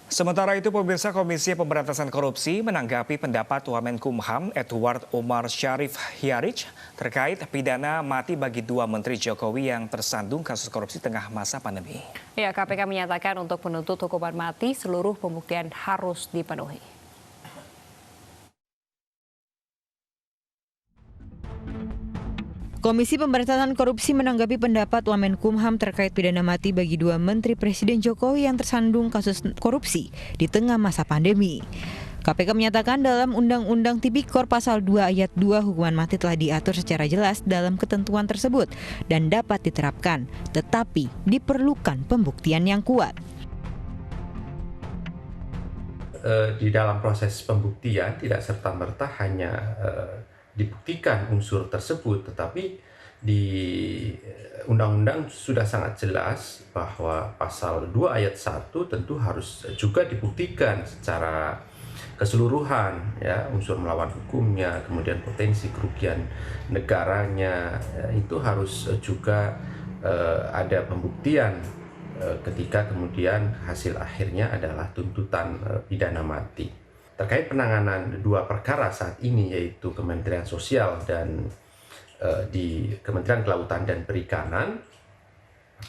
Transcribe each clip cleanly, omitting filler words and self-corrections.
Sementara itu, pemirsa, Komisi Pemberantasan Korupsi menanggapi pendapat Wamenkumham Edward Omar Syarif Hiarij terkait pidana mati bagi dua Menteri Jokowi yang tersandung kasus korupsi tengah masa pandemi. Ya, KPK menyatakan untuk menuntut hukuman mati seluruh pembuktian harus dipenuhi. Komisi Pemberantasan Korupsi menanggapi pendapat Wamenkumham terkait pidana mati bagi dua Menteri Presiden Jokowi yang tersandung kasus korupsi di tengah masa pandemi. KPK menyatakan dalam Undang-Undang Tipikor Pasal 2 Ayat 2 hukuman mati telah diatur secara jelas dalam ketentuan tersebut dan dapat diterapkan, tetapi diperlukan pembuktian yang kuat. Di dalam proses pembuktian tidak serta-merta hanya dibuktikan unsur tersebut, tetapi di undang-undang sudah sangat jelas bahwa pasal 2 ayat 1 tentu harus juga dibuktikan secara keseluruhan, ya, unsur melawan hukumnya, kemudian potensi kerugian negaranya, itu harus juga ada pembuktian ketika kemudian hasil akhirnya adalah tuntutan pidana mati. Terkait penanganan dua perkara saat ini, yaitu Kementerian Sosial dan di Kementerian Kelautan dan Perikanan,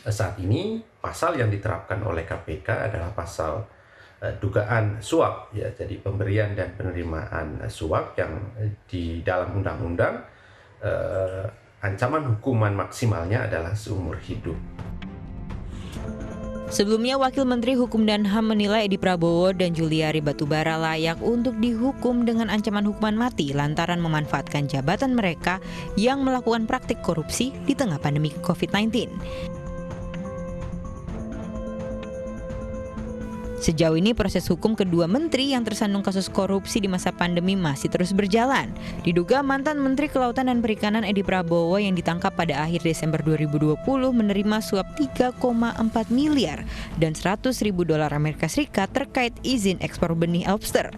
saat ini pasal yang diterapkan oleh KPK adalah pasal dugaan suap, ya, jadi pemberian dan penerimaan suap yang di dalam undang-undang ancaman hukuman maksimalnya adalah seumur hidup. Sebelumnya, Wakil Menteri Hukum dan HAM menilai Edi Prabowo dan Juliari Batubara layak untuk dihukum dengan ancaman hukuman mati lantaran memanfaatkan jabatan mereka yang melakukan praktik korupsi di tengah pandemi COVID-19. Sejauh ini proses hukum kedua menteri yang tersandung kasus korupsi di masa pandemi masih terus berjalan. Diduga mantan Menteri Kelautan dan Perikanan Edi Prabowo yang ditangkap pada akhir Desember 2020 menerima suap 3,4 miliar dan $100.000 Amerika Serikat terkait izin ekspor benih lobster.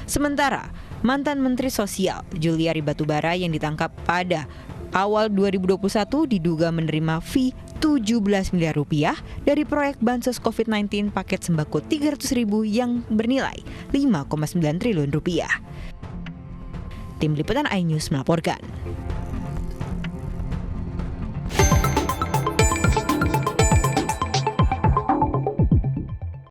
Sementara mantan Menteri Sosial Juliari Batubara yang ditangkap pada awal 2021 diduga menerima fee 17 miliar rupiah dari proyek bansos COVID-19 paket sembako 300.000 yang bernilai 5,9 triliun rupiah. Tim Liputan iNews melaporkan.